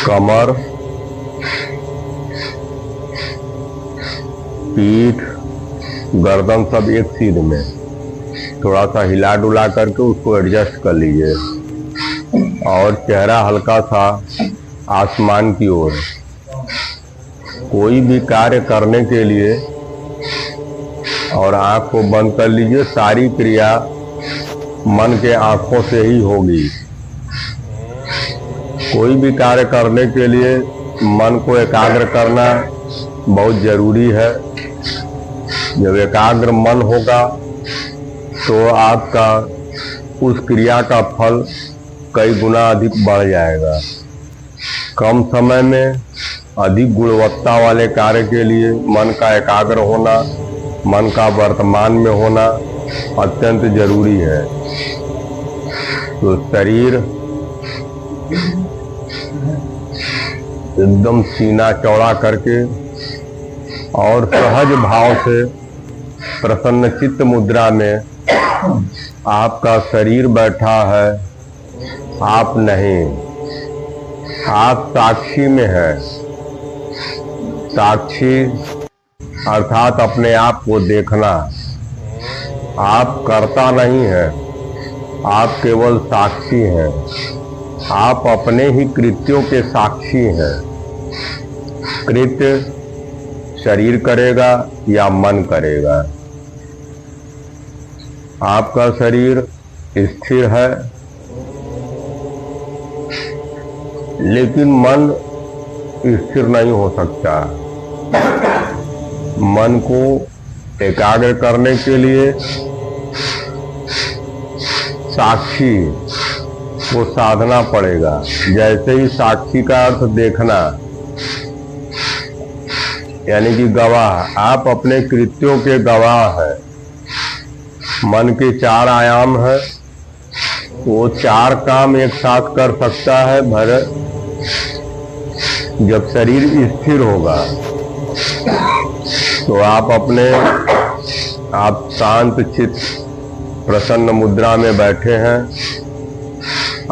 कमर, पीठ, गर्दन सब एक सीध में थोड़ा सा हिला डुला करके उसको एडजस्ट कर लीजिए और चेहरा हल्का सा आसमान की ओर। कोई भी कार्य करने के लिए और आंख को बंद कर लीजिए। सारी क्रिया मन के आंखों से ही होगी। कोई भी कार्य करने के लिए मन को एकाग्र करना बहुत जरूरी है। जब एकाग्र मन होगा तो आपका उस क्रिया का फल कई गुना अधिक बढ़ जाएगा। कम समय में अधिक गुणवत्ता वाले कार्य के लिए मन का एकाग्र होना, मन का वर्तमान में होना अत्यंत जरूरी है। तो शरीर एकदम सीना चौड़ा करके और सहज भाव से प्रसन्न चित्त मुद्रा में आपका शरीर बैठा है, आप नहीं। आप साक्षी में है। साक्षी अर्थात अपने आप को देखना। आप कर्ता नहीं है, आप केवल साक्षी हैं। आप अपने ही कृत्यों के साक्षी हैं। कृत्य शरीर करेगा या मन करेगा। आपका शरीर स्थिर है, लेकिन मन स्थिर नहीं हो सकता। मन को एकाग्र करने के लिए साक्षी को साधना पड़ेगा। जैसे ही साक्षी का अर्थ देखना, यानी कि गवाह। आप अपने कृत्यों के गवाह हैं। मन के 4 आयाम है। वो 4 काम एक साथ कर सकता है जब शरीर स्थिर होगा। तो आप शांत चित्त प्रसन्न मुद्रा में बैठे हैं।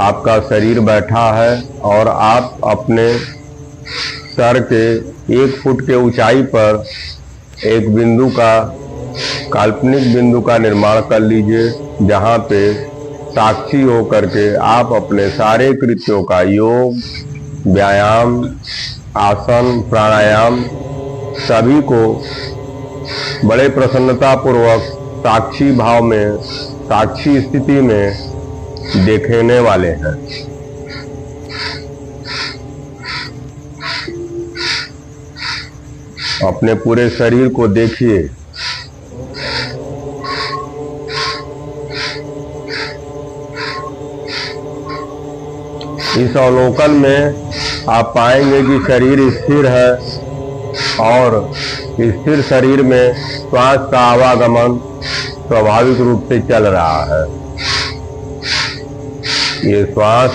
आपका शरीर बैठा है और आप अपने सर के 1 फुट के ऊंचाई पर एक बिंदु का, काल्पनिक बिंदु का निर्माण कर लीजिए, जहां पे साक्षी होकर के आप अपने सारे कृत्यों का योग, व्यायाम, आसन, प्राणायाम सभी को बड़े प्रसन्नता पूर्वक साक्षी भाव में, साक्षी स्थिति में देखने वाले हैं। अपने पूरे शरीर को देखिए। इस अवलोकन में आप पाएंगे कि शरीर स्थिर है और स्थिर शरीर में श्वास का आवागमन स्वाभाविक रूप से चल रहा है। ये श्वास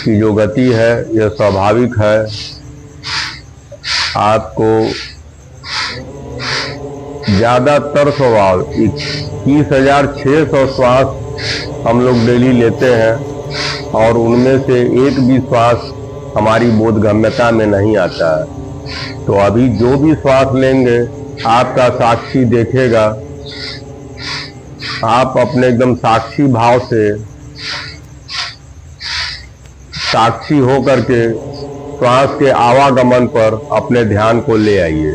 की जो गति है यह स्वाभाविक है। आपको ज्यादातर स्वभाव 21,600 श्वास हम लोग डेली लेते हैं और उनमें से एक भी श्वास हमारी बोधगम्यता में नहीं आता है। तो अभी जो भी श्वास लेंगे आपका साक्षी देखेगा। आप अपने एकदम साक्षी भाव से साक्षी हो करके श्वास के आवागमन पर अपने ध्यान को ले आइए।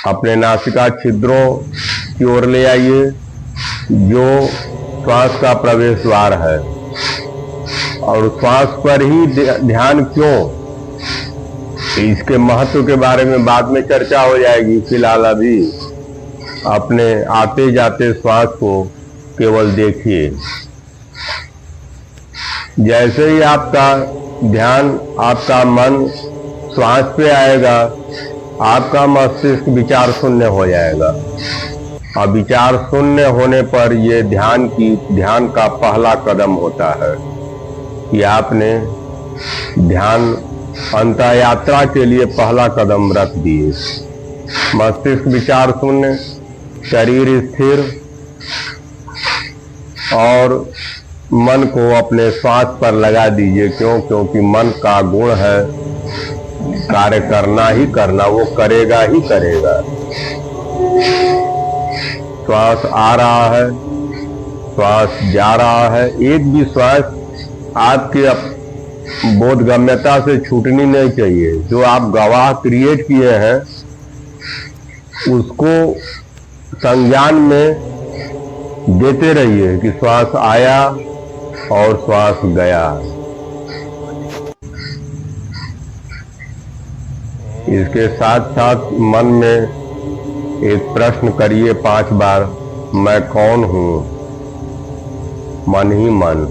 अपने नासिका छिद्रों की ओर ले आइए, जो श्वास का प्रवेश द्वार है। और श्वास पर ही ध्यान क्यों, इसके महत्व के बारे में बाद में चर्चा हो जाएगी। फिलहाल अभी अपने आते जाते श्वास को केवल देखिए। जैसे ही आपका ध्यान, आपका मन श्वास पे आएगा, आपका मस्तिष्क विचार शून्य हो जाएगा। और विचार शून्य होने पर ये ध्यान का पहला कदम होता है कि आपने ध्यान अंतः यात्रा के लिए पहला कदम रख दिए। मस्तिष्क विचार शून्य, शरीर स्थिर और मन को अपने श्वास पर लगा दीजिए। क्यों? क्योंकि मन का गुण है कार्य करना ही करना, वो करेगा ही करेगा। श्वास आ रहा है, श्वास जा रहा है, एक भी श्वास आपके बोधगम्यता से छूटनी नहीं चाहिए। जो आप गवाह क्रिएट किए हैं उसको संज्ञान में देते रहिए कि श्वास आया और श्वास गया। इसके साथ साथ मन में एक प्रश्न करिए 5 बार, मैं कौन हूं? मन ही मन।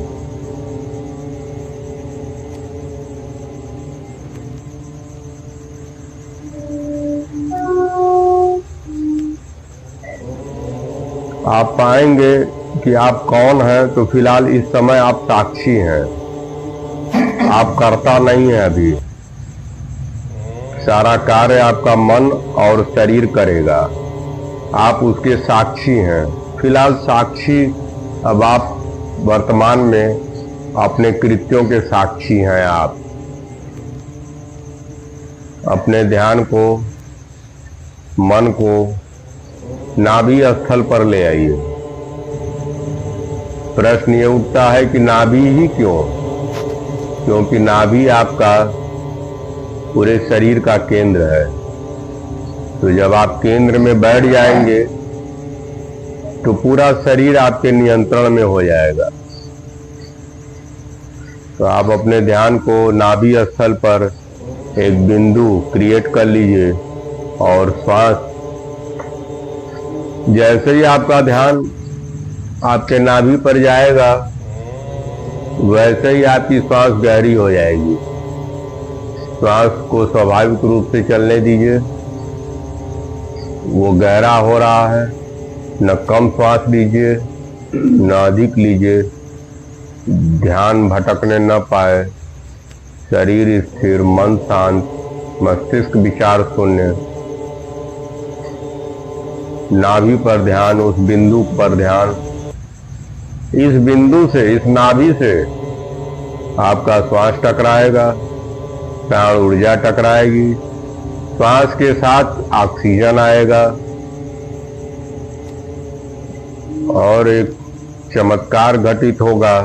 आप पाएंगे कि आप कौन हैं, तो फिलहाल इस समय आप साक्षी हैं, आप कर्ता नहीं हैं। अभी सारा कार्य आपका मन और शरीर करेगा, आप उसके साक्षी हैं। फिलहाल साक्षी, अब आप वर्तमान में अपने कृत्यों के साक्षी हैं। आप अपने ध्यान को, मन को नाभि स्थल पर ले आइए। प्रश्न ये उठता है कि नाभि ही क्यों? क्योंकि नाभि आपका पूरे शरीर का केंद्र है। तो जब आप केंद्र में बैठ जाएंगे तो पूरा शरीर आपके नियंत्रण में हो जाएगा। तो आप अपने ध्यान को नाभि स्थल पर एक बिंदु क्रिएट कर लीजिए और श्वास, जैसे ही आपका ध्यान आपके नाभि पर जाएगा वैसे ही आपकी श्वास गहरी हो जाएगी। श्वास को स्वाभाविक रूप से चलने दीजिए, वो गहरा हो रहा है। न कम श्वास लीजिए न अधिक लीजिए, ध्यान भटकने न पाए, शरीर स्थिर, मन शांत, मस्तिष्क विचार शून्य। नाभि पर ध्यान, उस बिंदु पर ध्यान। इस बिंदु से, इस नाभि से आपका श्वास टकराएगा, प्राण ऊर्जा टकराएगी, श्वास के साथ ऑक्सीजन आएगा और एक चमत्कार घटित होगा।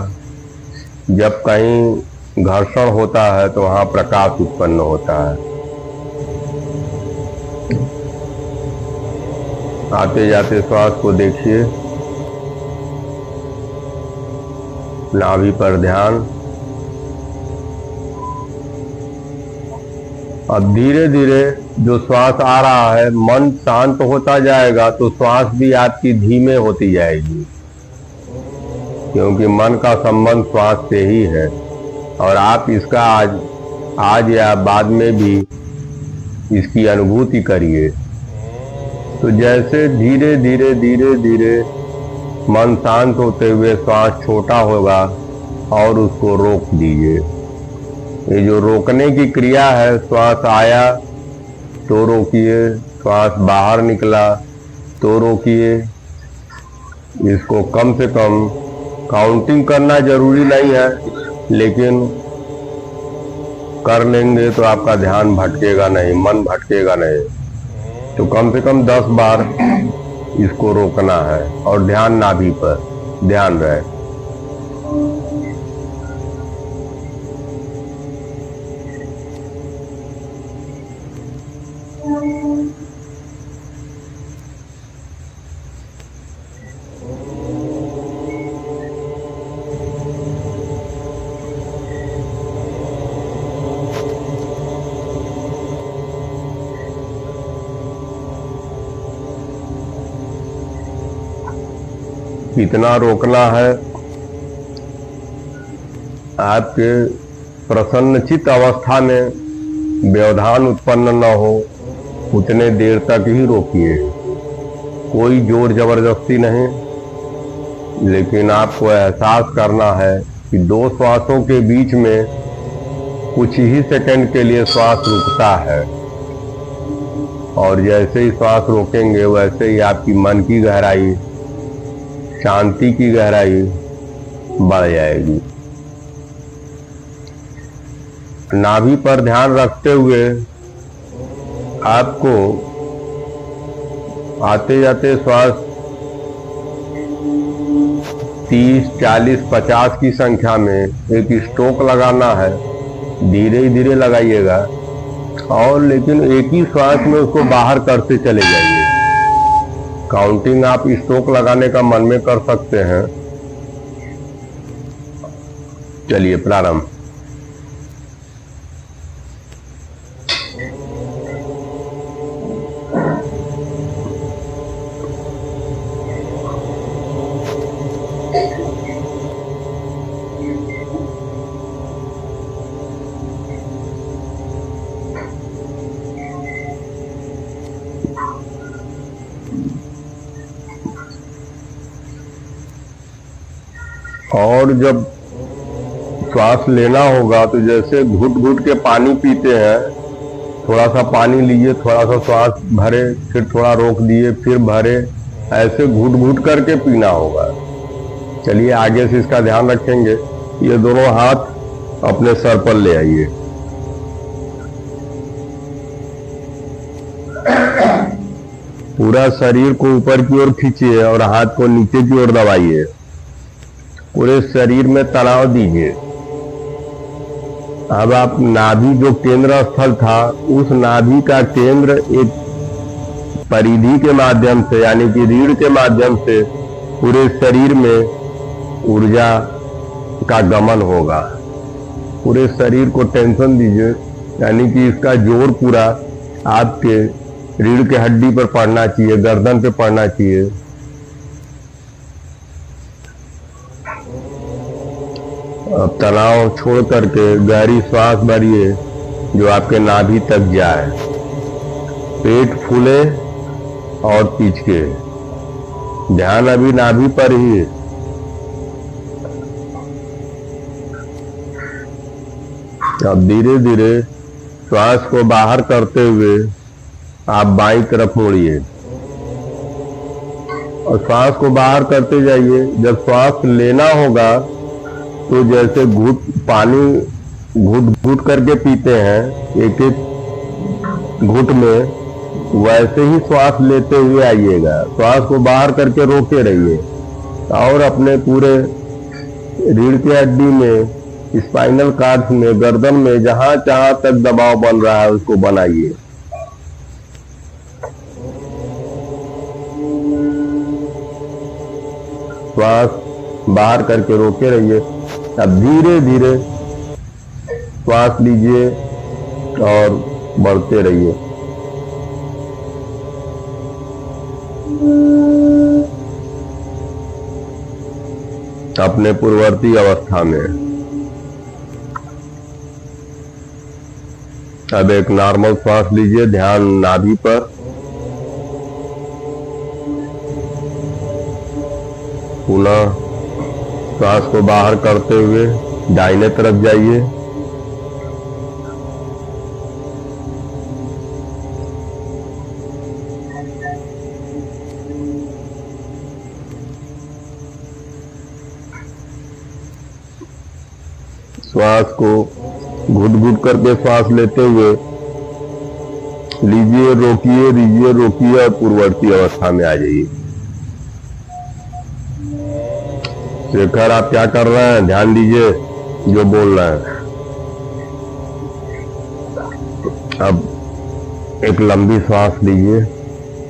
जब कहीं घर्षण होता है तो वहां प्रकाश उत्पन्न होता है। आते जाते श्वास को देखिए, नाभि पर ध्यान। अब धीरे धीरे जो श्वास आ रहा है, मन शांत होता जाएगा तो श्वास भी आपकी धीमे होती जाएगी, क्योंकि मन का संबंध श्वास से ही है। और आप इसका आज या बाद में भी इसकी अनुभूति करिए। तो जैसे धीरे धीरे धीरे धीरे मन शांत होते हुए श्वास छोटा होगा और उसको रोक दीजिए। ये जो रोकने की क्रिया है, श्वास आया तो रोकिए, श्वास बाहर निकला तो रोकिए। इसको कम से कम काउंटिंग करना जरूरी नहीं है, लेकिन कर लेंगे तो आपका ध्यान भटकेगा नहीं, मन भटकेगा नहीं। तो कम से कम 10 बार इसको रोकना है और ध्यान नाभि पर ध्यान रहे। कितना रोकना है, आपके प्रसन्नचित अवस्था में व्यवधान उत्पन्न न हो उतने देर तक ही रोकिए। कोई जोर जबरदस्ती नहीं, लेकिन आपको एहसास करना है कि 2 श्वासों के बीच में कुछ ही सेकंड के लिए श्वास रुकता है, और जैसे ही श्वास रोकेंगे वैसे ही आपकी मन की गहराई, शांति की गहराई बढ़ जाएगी। नाभि पर ध्यान रखते हुए आपको आते जाते श्वास 30, 40, 50 की संख्या में एक स्ट्रोक लगाना है। धीरे धीरे लगाइएगा और लेकिन एक ही श्वास में उसको बाहर करते चले जाइए। काउंटिंग आप स्ट्रोक लगाने का मन में कर सकते हैं। चलिए प्रारंभ। और जब श्वास लेना होगा तो जैसे घुट घुट के पानी पीते हैं, थोड़ा सा पानी लीजिए, थोड़ा सा श्वास भरे, फिर थोड़ा रोक दिए, फिर भरे, ऐसे घुट घुट करके पीना होगा। चलिए आगे से इसका ध्यान रखेंगे। ये दोनों हाथ अपने सर पर ले आइए। पूरा शरीर को ऊपर की ओर खींचिए और हाथ को नीचे की ओर दबाइए। पूरे शरीर में तनाव दीजिए। अब आप नाभि जो केंद्र स्थल था, उस नाभि का केंद्र एक परिधि के माध्यम से यानी कि रीढ़ के माध्यम से पूरे शरीर में ऊर्जा का गमन होगा। पूरे शरीर को टेंशन दीजिए, यानी कि इसका जोर पूरा आपके रीढ़ के हड्डी पर पड़ना चाहिए, गर्दन पे पड़ना चाहिए। अब तनाव छोड़ करके गहरी सांस भरिए जो आपके नाभि तक जाए। पेट फूले और पिचके। ध्यान अभी नाभि पर ही। अब धीरे धीरे श्वास को बाहर करते हुए आप बाईं तरफ मुड़िए और श्वास को बाहर करते जाइए। जब श्वास लेना होगा तो जैसे पानी घुट घुट करके पीते हैं एक एक घुट में, वैसे ही श्वास लेते हुए आइएगा। श्वास को बाहर करके रोके रहिए और अपने पूरे रीढ़ की हड्डी में, स्पाइनल कॉर्ड में, गर्दन में जहां जहां तक दबाव बन रहा है उसको बनाइए। श्वास बाहर करके रोके रहिए। अब धीरे धीरे श्वास लीजिए और बढ़ते रहिए। अपने पूर्ववर्ती अवस्था में। अब एक नॉर्मल श्वास लीजिए, ध्यान नाभि पर। पुनः श्वास को बाहर करते हुए दाहिने तरफ जाइए। श्वास को घुट घुट करके श्वास लेते हुए लीजिए, रोकिए, लीजिए, रोकिए और पूर्ववर्ती अवस्था में आ जाइए। शेखर आप क्या कर रहे हैं? ध्यान दीजिए जो बोल रहे हैं। अब एक लंबी सांस लीजिए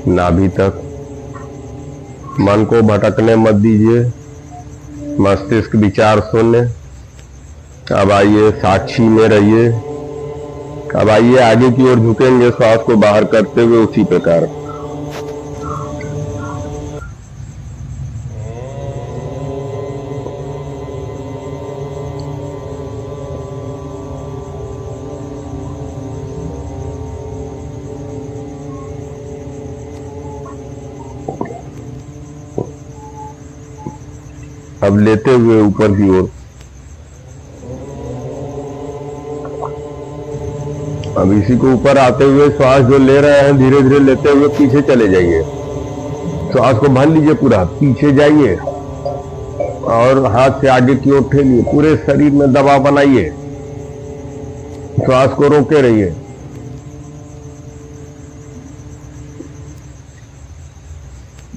नाभि तक। मन को भटकने मत दीजिए, मस्तिष्क विचार शून्य। अब आइए साक्षी में रहिए। अब आइए आगे की ओर झुकेंगे श्वास को बाहर करते हुए उसी प्रकार। अब लेते हुए ऊपर की ओर। अब इसी को ऊपर आते हुए श्वास जो ले रहे हैं धीरे धीरे लेते हुए पीछे चले जाइए। श्वास को भर लीजिए, पूरा पीछे जाइए। और हाथ से आगे की ओर ठेलिए, पूरे शरीर में दबाव बनाइए, श्वास को रोके रहिए।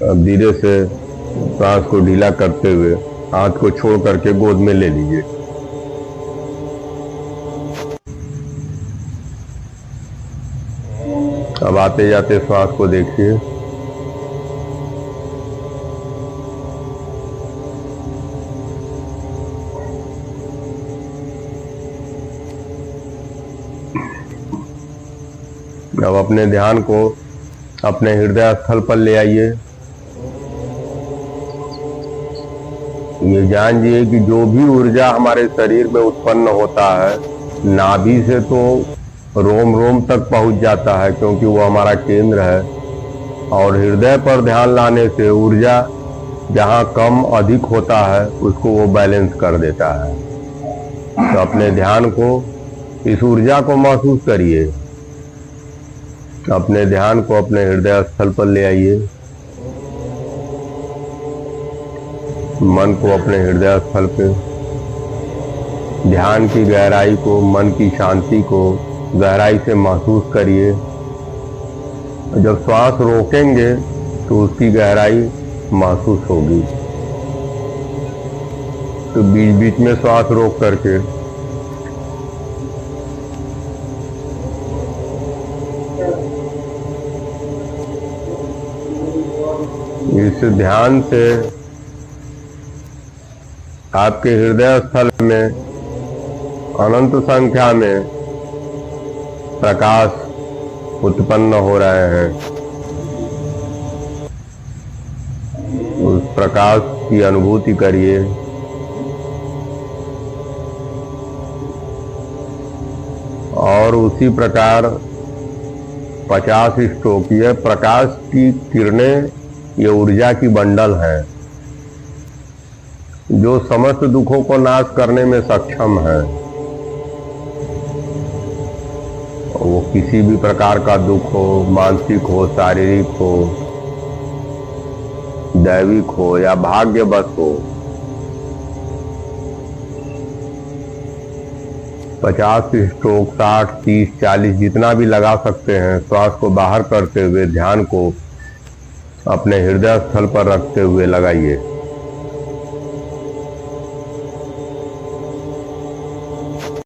अब धीरे से श्वास को ढीला करते हुए हाथ को छोड़ करके गोद में ले लीजिए। अब आते जाते श्वास को देखिए। अब अपने ध्यान को अपने हृदय स्थल पर ले आइए। ये जानिए कि जो भी ऊर्जा हमारे शरीर में उत्पन्न होता है, नाभि से तो रोम रोम तक पहुंच जाता है, क्योंकि वो हमारा केंद्र है। और हृदय पर ध्यान लाने से ऊर्जा जहां कम अधिक होता है उसको वो बैलेंस कर देता है। तो अपने ध्यान को, इस ऊर्जा को महसूस करिए। अपने ध्यान को अपने हृदय स्थल पर ले आइए। मन को अपने हृदय स्थल पे, ध्यान की गहराई को, मन की शांति को गहराई से महसूस करिए। जब श्वास रोकेंगे तो उसकी गहराई महसूस होगी। तो बीच बीच में श्वास रोक करके इस ध्यान से आपके हृदय स्थल में अनंत संख्या में प्रकाश उत्पन्न हो रहे हैं। उस प्रकाश की अनुभूति करिए। और उसी प्रकार 50 स्ट्रोक, यह प्रकाश की किरणें, ये ऊर्जा की बंडल है जो समस्त दुखों को नाश करने में सक्षम है। वो किसी भी प्रकार का दुख हो, मानसिक हो, शारीरिक हो, दैविक हो या भाग्यवश हो। 50 स्ट्रोक, 60, 30, 40 जितना भी लगा सकते हैं। श्वास को बाहर करते हुए ध्यान को अपने हृदय स्थल पर रखते हुए लगाइए।